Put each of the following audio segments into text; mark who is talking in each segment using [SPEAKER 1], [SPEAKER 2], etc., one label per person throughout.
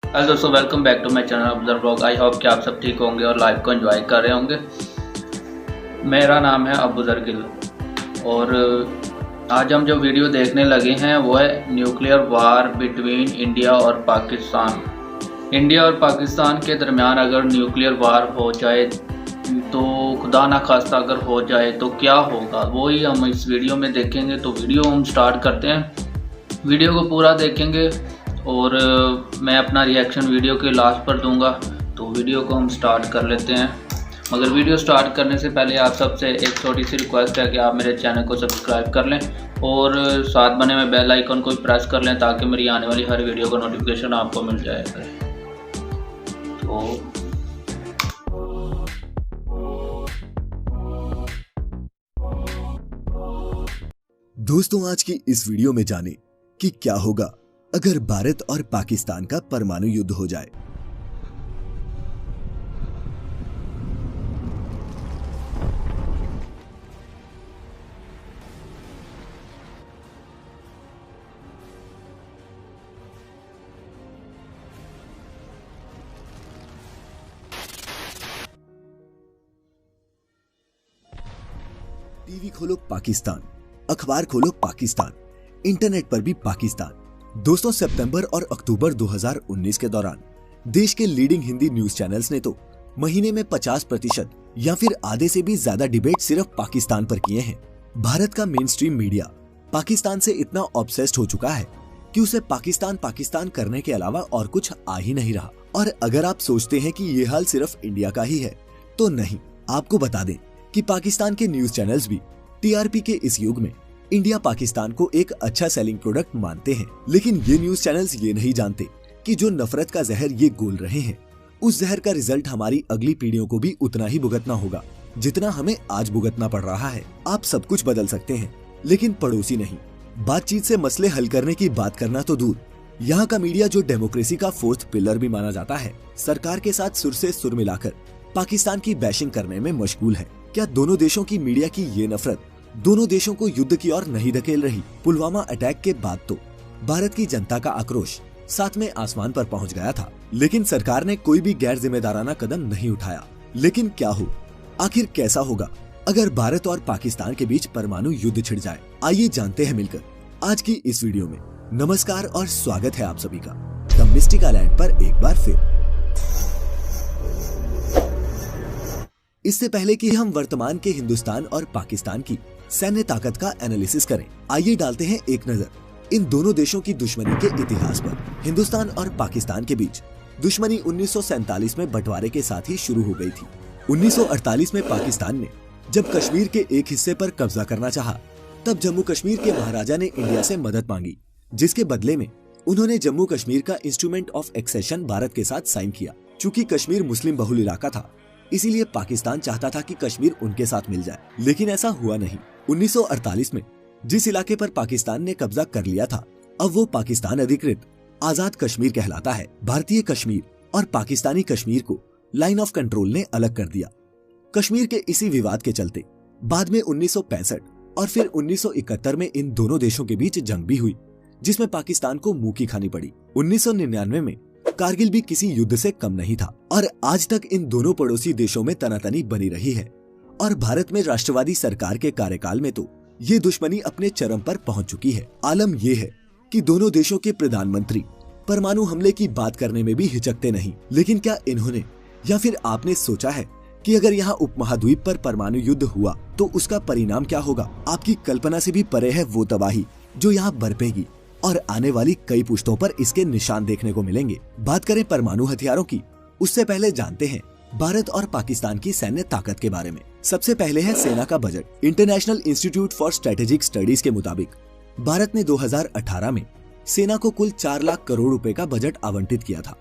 [SPEAKER 1] Hello दोस्तों, welcome back to my channel Abdul blog. I hope कि आप सब ठीक होंगे और लाइफ को एंजॉय कर रहे होंगे। मेरा नाम है अबूजर गिल और आज हम जो वीडियो देखने लगे हैं वो है न्यूक्लियर वार बिटवीन इंडिया और पाकिस्तान। इंडिया और पाकिस्तान के दरमियान अगर न्यूक्लियर वार हो जाए तो खुदा ना खास्ता अगर हो जाए तो क्या होगा, वो ही हम इस वीडियो में देखेंगे। तो वीडियो हम स्टार्ट करते हैं। वीडियो को पूरा देखेंगे और मैं अपना रिएक्शन वीडियो के लास्ट पर दूंगा। तो वीडियो को हम स्टार्ट कर लेते हैं। मगर वीडियो स्टार्ट करने से पहले आप सबसे एक छोटी सी रिक्वेस्ट है कि आप मेरे चैनल को सब्सक्राइब कर लें और साथ बने में बेल आइकन को प्रेस कर लें ताकि मेरी आने वाली हर वीडियो का नोटिफिकेशन आपको मिल जाए। तो
[SPEAKER 2] दोस्तों, आज की इस वीडियो में जाने कि क्या होगा अगर भारत और पाकिस्तान का परमाणु युद्ध हो जाए। टीवी खोलो पाकिस्तान, अखबार खोलो पाकिस्तान, इंटरनेट पर भी पाकिस्तान। दोस्तों, सितंबर और अक्टूबर 2019 के दौरान देश के लीडिंग हिंदी न्यूज चैनल्स ने तो महीने में 50% या फिर आधे से भी ज्यादा डिबेट सिर्फ पाकिस्तान पर किए हैं। भारत का मेन स्ट्रीम मीडिया पाकिस्तान से इतना ऑब्सेस्ड हो चुका है कि उसे पाकिस्तान पाकिस्तान करने के अलावा और कुछ आ ही नहीं रहा। और अगर आप सोचते हैं कि ये हाल सिर्फ इंडिया का ही है तो नहीं। आपको बता दें कि पाकिस्तान के न्यूज चैनल्स भी टीआरपी के इस युग में इंडिया पाकिस्तान को एक अच्छा सेलिंग प्रोडक्ट मानते हैं। लेकिन ये न्यूज चैनल्स ये नहीं जानते कि जो नफरत का जहर ये घोल रहे हैं, उस जहर का रिजल्ट हमारी अगली पीढ़ियों को भी उतना ही भुगतना होगा जितना हमें आज भुगतना पड़ रहा है। आप सब कुछ बदल सकते हैं लेकिन पड़ोसी नहीं। बातचीत से मसले हल करने की बात करना तो दूर, यहाँ का मीडिया जो डेमोक्रेसी का फोर्थ पिलर भी माना जाता है, सरकार के साथ सुर से सुर मिलाकर पाकिस्तान की बैशिंग करने में मशगूल है। क्या दोनों देशों की मीडिया की ये नफरत दोनों देशों को युद्ध की ओर नहीं धकेल रही? पुलवामा अटैक के बाद तो भारत की जनता का आक्रोश सातवें आसमान पर पहुंच गया था, लेकिन सरकार ने कोई भी गैर जिम्मेदाराना कदम नहीं उठाया। लेकिन क्या हो, आखिर कैसा होगा अगर भारत और पाकिस्तान के बीच परमाणु युद्ध छिड़ जाए? आइए जानते हैं मिलकर आज की इस वीडियो में। नमस्कार और स्वागत है आप सभी का द मिस्टिक आइलैंड पर एक बार फिर। इससे पहले कि हम वर्तमान के हिंदुस्तान और पाकिस्तान की सैन्य ताकत का एनालिसिस करें, आइए डालते हैं एक नजर इन दोनों देशों की दुश्मनी के इतिहास पर। हिंदुस्तान और पाकिस्तान के बीच दुश्मनी 1947 में बंटवारे के साथ ही शुरू हो गई थी। 1948 में पाकिस्तान ने जब कश्मीर के एक हिस्से पर कब्जा करना चाहा, तब जम्मू कश्मीर के महाराजा ने इंडिया से मदद मांगी, जिसके बदले में उन्होंने जम्मू कश्मीर का इंस्ट्रूमेंट ऑफ एक्सेशन भारत के साथ साइन किया। चूँकि कश्मीर मुस्लिम बहुल इलाका था, इसीलिए पाकिस्तान चाहता था कि कश्मीर उनके साथ मिल जाए, लेकिन ऐसा हुआ नहीं। 1948 में जिस इलाके पर पाकिस्तान ने कब्जा कर लिया था, अब वो पाकिस्तान अधिकृत आजाद कश्मीर कहलाता है। भारतीय कश्मीर और पाकिस्तानी कश्मीर को लाइन ऑफ कंट्रोल ने अलग कर दिया। कश्मीर के इसी विवाद के चलते बाद में 1965 और फिर 1971 में इन दोनों देशों के बीच जंग भी हुई, जिसमें पाकिस्तान को मुंह की खानी पड़ी। 1999 में कारगिल भी किसी युद्ध से कम नहीं था और आज तक इन दोनों पड़ोसी देशों में तनातनी बनी रही है। और भारत में राष्ट्रवादी सरकार के कार्यकाल में तो ये दुश्मनी अपने चरम पर पहुंच चुकी है। आलम ये है कि दोनों देशों के प्रधानमंत्री परमाणु हमले की बात करने में भी हिचकते नहीं। लेकिन क्या इन्होंने या फिर आपने सोचा है कि अगर यहाँ उपमहाद्वीप पर परमाणु युद्ध हुआ तो उसका परिणाम क्या होगा? आपकी कल्पना से भी परे है वो तबाही जो यहाँ बरपेगी और आने वाली कई पुश्तों पर इसके निशान देखने को मिलेंगे। बात करें परमाणु हथियारों की, उससे पहले जानते हैं भारत और पाकिस्तान की सैन्य ताकत के बारे में। सबसे पहले है सेना का budget. International institute for strategic studies के मुताबिक भारत ने 2018 में सेना को कुल 4 लाख करोड़ रुपए का बजट आवंटित किया था।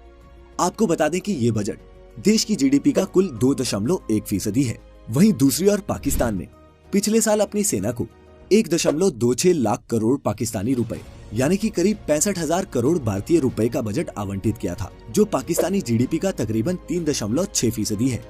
[SPEAKER 2] आपको बता दें कि ये बजट देश की जीडीपी का कुल 2.1% है। वहीं दूसरी ओर पाकिस्तान ने पिछले साल अपनी सेना को 1.26 लाख करोड़ पाकिस्तानी रुपए यानी कि करीब 65,000 करोड़ भारतीय रुपए का बजट आवंटित किया था, जो पाकिस्तानी जीडीपी का तकरीबन 3.6% है।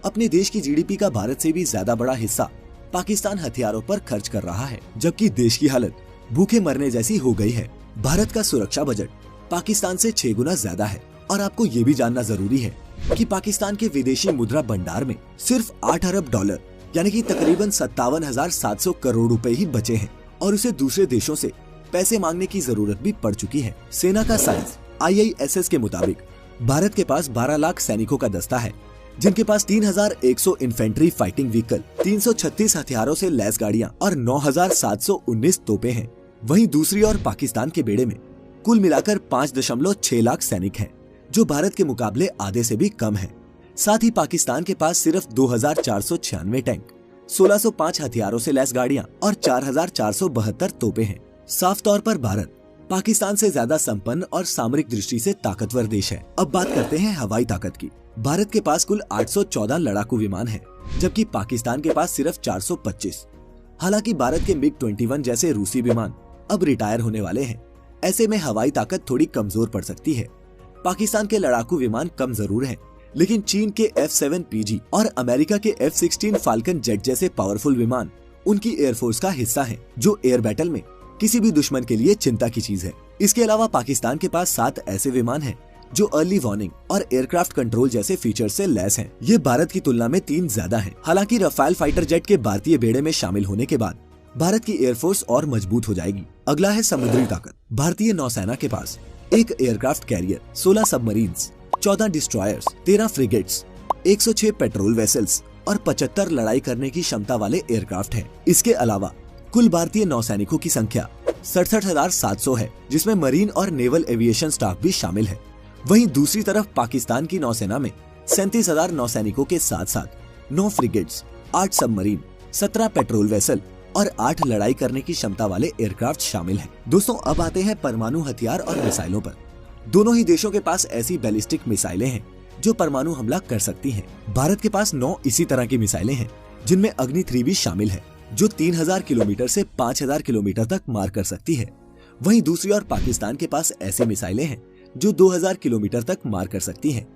[SPEAKER 2] अपने देश की जीडीपी का भारत से भी ज्यादा बड़ा हिस्सा पाकिस्तान हथियारों पर खर्च कर रहा है, जबकि देश की हालत भूखे मरने जैसी हो गई है। भारत का सुरक्षा बजट पाकिस्तान से 6 गुना ज्यादा है और आपको ये भी जानना जरूरी है कि पाकिस्तान के विदेशी मुद्रा भंडार में सिर्फ 8 अरब डॉलर यानी कि तकरीबन 57,700 करोड़ रुपए ही बचे हैं और उसे दूसरे देशों से पैसे मांगने की जरूरत भी पड़ चुकी है। सेना का साइंस IISS के मुताबिक भारत के पास 12 लाख सैनिकों का दस्ता है, जिनके पास 3,100 इन्फेंट्री फाइटिंग व्हीकल, 336 हथियारों से लैस गाड़ियां और 9,719 तोपें हैं। वहीं दूसरी ओर पाकिस्तान के बेड़े में कुल मिलाकर 5.6 लाख सैनिक हैं, जो भारत के मुकाबले आधे से भी कम है। साथ ही पाकिस्तान के पास सिर्फ 2,496 टैंक, 1,605 हथियारों से लैस गाड़ियां और 4,472 तोपें हैं। साफ तौर पर भारत पाकिस्तान से ज्यादा संपन्न और सामरिक दृष्टि से ताकतवर देश है। अब बात करते हैं हवाई ताकत की। भारत के पास कुल 814 लड़ाकू विमान हैं, जबकि पाकिस्तान के पास सिर्फ 425। हालांकि भारत के MiG-21 जैसे रूसी विमान अब रिटायर होने वाले हैं, ऐसे में हवाई ताकत थोड़ी कमजोर पड़ सकती है। पाकिस्तान के लड़ाकू विमान कम जरूर हैं, लेकिन चीन के F-7PG और अमेरिका के F-16 फाल्कन जेट जैसे पावरफुल विमान उनकी एयरफोर्स का हिस्सा हैं, जो एयर बैटल में किसी भी दुश्मन के लिए चिंता की चीज है। इसके अलावा पाकिस्तान के पास 7 ऐसे विमान हैं जो अर्ली वार्निंग और एयरक्राफ्ट कंट्रोल जैसे फीचर से लैस हैं। ये भारत की तुलना में 3 ज्यादा हैं। हालांकि रफाल फाइटर जेट के भारतीय बेड़े में शामिल होने के बाद भारत की एयरफोर्स और मजबूत हो जाएगी। अगला है समुद्री ताकत। भारतीय नौसेना के पास 1 aircraft carrier, 16 submarines, 14 destroyers, 13 frigates, 106 patrol vessels और 75 लड़ाई करने की क्षमता वाले एयरक्राफ्ट हैं। इसके अलावा कुल भारतीय नौसैनिकों की संख्या 67,700 है, जिसमें मरीन और नेवल एविएशन स्टाफ भी शामिल है। वहीं दूसरी तरफ पाकिस्तान की नौसेना में 37,000 नौसैनिकों के साथ साथ 9 फ्रिगेट्स, 8 सबमरीन, 17 पेट्रोल वेसल और 8 लड़ाई करने की क्षमता वाले एयरक्राफ्ट शामिल हैं। दोस्तों, अब आते हैं परमाणु हथियार और मिसाइलों पर। दोनों ही देशों के पास ऐसी बैलिस्टिक मिसाइलें हैं जो परमाणु हमला कर सकती हैं। भारत के पास 9 इसी तरह की मिसाइलें हैं, जिनमें अग्नि 3 भी शामिल है, जो 3,000 किलोमीटर से 5,000 किलोमीटर तक मार कर सकती है। वहीं दूसरी ओर पाकिस्तान के पास ऐसी मिसाइलें हैं जो 2,000 किलोमीटर तक मार कर सकती हैं,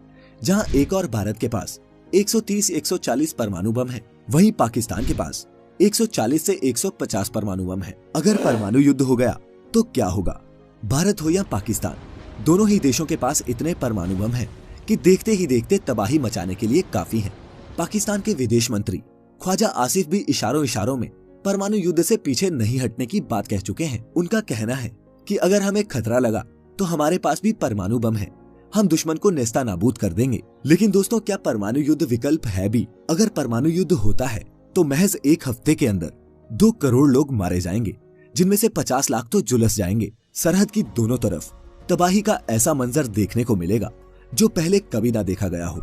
[SPEAKER 2] जहां एक और भारत के पास 130-140 परमाणु बम है। वहीं पाकिस्तान के पास 140 से 150 परमाणु बम है। अगर परमाणु युद्ध हो गया तो क्या होगा? भारत हो या पाकिस्तान, दोनों ही देशों के पास इतने परमाणु बम हैं कि देखते ही देखते तबाही मचाने के लिए काफी हैं। पाकिस्तान के विदेश मंत्री ख्वाजा आसिफ भी इशारों में परमाणु युद्ध से पीछे नहीं हटने की बात कह चुके हैं। उनका कहना है कि अगर हमें खतरा लगा तो हमारे पास भी परमाणु बम है, हम दुश्मन को नेस्ता नाबूद कर देंगे। लेकिन दोस्तों, क्या परमाणु युद्ध विकल्प है भी? अगर परमाणु युद्ध होता है तो महज 1 हफ्ते के अंदर 2 करोड़ लोग मारे जाएंगे, जिनमें से 50 लाख तो झुलस जाएंगे। सरहद की दोनों तरफ तबाही का ऐसा मंजर देखने को मिलेगा जो पहले कभी ना देखा गया हो।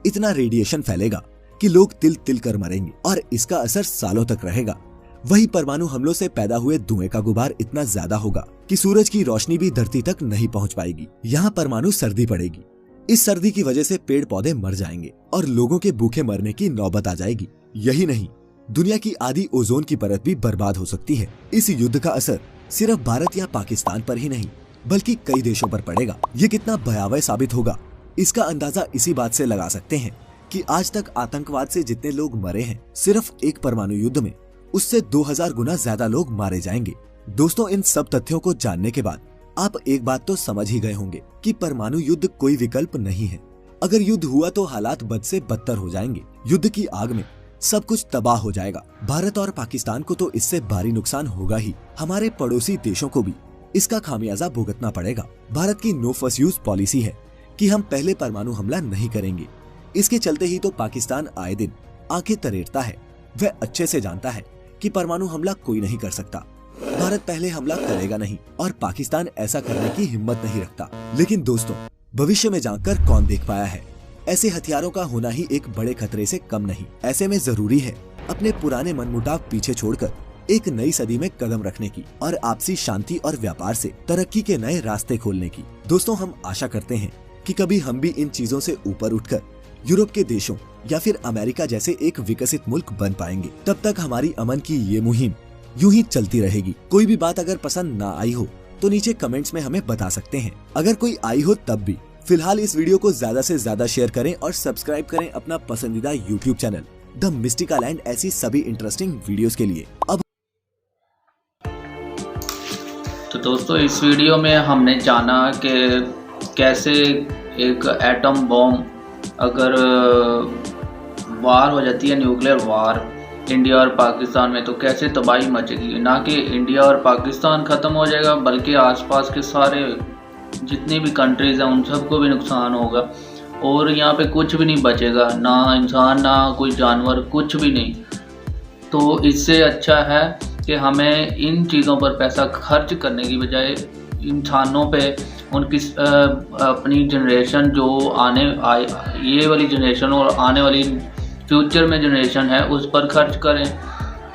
[SPEAKER 2] इतना रेडिएशन फैलेगा कि लोग तिल तिल कर मरेंगे और इसका असर सालों तक रहेगा। वही परमाणु हमलों से पैदा हुए धुएं का गुबार इतना ज्यादा होगा कि सूरज की रोशनी भी धरती तक नहीं पहुंच पाएगी। यहाँ परमाणु सर्दी पड़ेगी। इस सर्दी की वजह से पेड़ पौधे मर जाएंगे और लोगों के भूखे मरने की नौबत आ जाएगी। यही नहीं, दुनिया की आधी ओजोन की परत भी बर्बाद हो सकती है। इस युद्ध का असर सिर्फ भारत या पाकिस्तान पर ही नहीं, बल्कि कई देशों पर पड़ेगा। ये कितना भयावह साबित होगा, इसका अंदाजा इसी बात से लगा सकते हैं कि आज तक आतंकवाद से जितने लोग मरे हैं, सिर्फ एक परमाणु युद्ध में उससे 2000 गुना ज्यादा लोग मारे जाएंगे। दोस्तों, इन सब तथ्यों को जानने के बाद आप एक बात तो समझ ही गए होंगे कि परमाणु युद्ध कोई विकल्प नहीं है। अगर युद्ध हुआ तो हालात बद से बदतर हो जाएंगे। युद्ध की आग में सब कुछ तबाह हो जाएगा। भारत और पाकिस्तान को तो इससे भारी नुकसान होगा ही, हमारे पड़ोसी देशों को भी इसका खामियाजा भुगतना पड़ेगा। भारत की नो फर्स्ट यूज पॉलिसी है कि हम पहले परमाणु हमला नहीं करेंगे। इसके चलते ही तो पाकिस्तान आए दिन आंखें तरेड़ता है। वह अच्छे से जानता है कि परमाणु हमला कोई नहीं कर सकता। भारत पहले हमला करेगा नहीं और पाकिस्तान ऐसा करने की हिम्मत नहीं रखता। लेकिन दोस्तों, भविष्य में जानकर कौन देख पाया है, ऐसे हथियारों का होना ही एक बड़े खतरे से कम नहीं। ऐसे में जरूरी है अपने पुराने मनमुटाव पीछे छोड़कर एक नई सदी में कदम रखने की और आपसी शांति और व्यापार से तरक्की के नए रास्ते खोलने की। दोस्तों, हम आशा करते हैं कि कभी हम भी इन चीजों से ऊपर उठकर यूरोप के देशों या फिर अमेरिका जैसे एक विकसित मुल्क बन पाएंगे। तब तक हमारी अमन की ये मुहिम यूं ही चलती रहेगी। कोई भी बात अगर पसंद ना आई हो तो नीचे कमेंट्स में हमें बता सकते हैं। अगर कोई आई हो तब भी। फिलहाल इस वीडियो को ज्यादा से ज्यादा शेयर करें और सब्सक्राइब करें अपना पसंदीदा YouTube channel the Mystica land ऐसी सभी इंटरेस्टिंग वीडियोस के लिए। अब
[SPEAKER 1] तो दोस्तों, इस वीडियो में हमने जाना कि कैसे एक एटम बॉम्ब अगर वार हो जाती है, न्यूक्लियर वार इंडिया और पाकिस्तान में, तो कैसे तबाही मचेगी। ना कि इंडिया और पाकिस्तान ख़त्म हो जाएगा, बल्कि आसपास के सारे जितनी भी कंट्रीज़ हैं उन सबको भी नुकसान होगा और यहाँ पे कुछ भी नहीं बचेगा, ना इंसान ना कोई जानवर, कुछ भी नहीं। तो इससे अच्छा है कि हमें इन चीज़ों पर पैसा खर्च करने की बजाय इंसानों पे उनकी अपनी जनरेशन जो ये वाली जनरेशन और आने वाली फ्यूचर में जनरेशन है उस पर खर्च करें।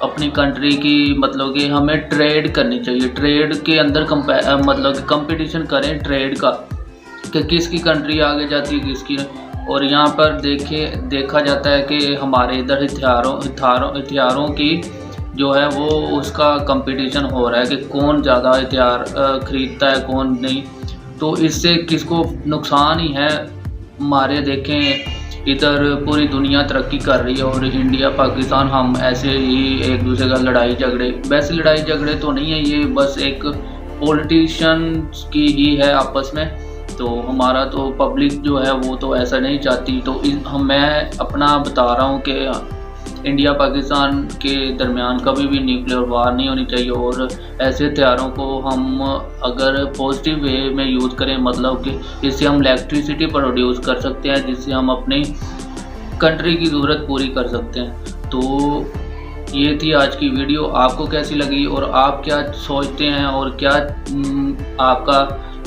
[SPEAKER 1] अपनी कंट्री की मतलब कि हमें ट्रेड करनी चाहिए, ट्रेड के अंदर मतलब कि कंपटीशन करें ट्रेड का कि किसकी कंट्री आगे जाती है किसकी। और यहाँ पर देखा जाता है कि हमारे इधर हथियारों की जो है वो उसका कंपटीशन हो रहा है कि कौन ज़्यादा हथियार खरीदता है कौन नहीं। तो इससे किसको नुकसान ही है। हमारे देखें इधर पूरी दुनिया तरक्की कर रही है और इंडिया पाकिस्तान हम ऐसे ही एक दूसरे का लड़ाई झगड़े, वैसे लड़ाई झगड़े तो नहीं है, ये बस एक पॉलिटिशियन की ही है आपस में। तो हमारा तो पब्लिक जो है वो तो ऐसा नहीं चाहती। तो मैं अपना बता रहा हूँ कि इंडिया पाकिस्तान के दरमियान कभी भी न्यूक्लियर वार नहीं होनी चाहिए और ऐसे हथियारों को हम अगर पॉजिटिव वे में यूज़ करें, मतलब कि जिससे हम इलेक्ट्रिसिटी प्रोड्यूस कर सकते हैं, जिससे हम अपनी कंट्री की ज़रूरत पूरी कर सकते हैं। तो ये थी आज की वीडियो। आपको कैसी लगी और आप क्या सोचते हैं और क्या आपका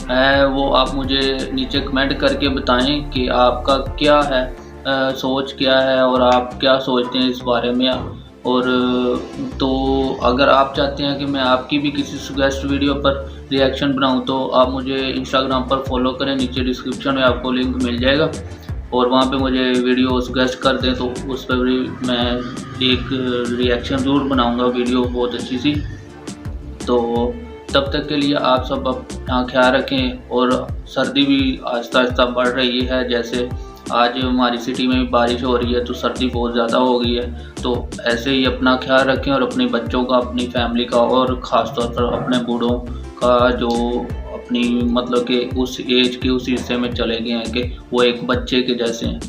[SPEAKER 1] है वो आप मुझे नीचे कमेंट करके बताएं कि आपका क्या है सोच क्या है और आप क्या सोचते हैं इस बारे में। और तो अगर आप चाहते हैं कि मैं आपकी भी किसी सजेस्ट वीडियो पर रिएक्शन बनाऊं तो आप मुझे इंस्टाग्राम पर फॉलो करें, नीचे डिस्क्रिप्शन में आपको लिंक मिल जाएगा और वहां पे मुझे वीडियो सजेस्ट कर दें तो उस पर भी मैं एक रिएक्शन ज़रूर बनाऊंगा, वीडियो बहुत अच्छी सी। तो तब तक के लिए आप सब अपना ख्याल रखें। और सर्दी भी आहिस्ता आहिस्ता बढ़ रही है, जैसे आज हमारी सिटी में भी बारिश हो रही है तो सर्दी बहुत ज़्यादा हो गई है। तो ऐसे ही अपना ख्याल रखें और अपने बच्चों का, अपनी फैमिली का और ख़ास तौर पर अपने बूढ़ों का जो अपनी मतलब कि उस एज के उस हिस्से में चले गए हैं कि वो एक बच्चे के जैसे हैं।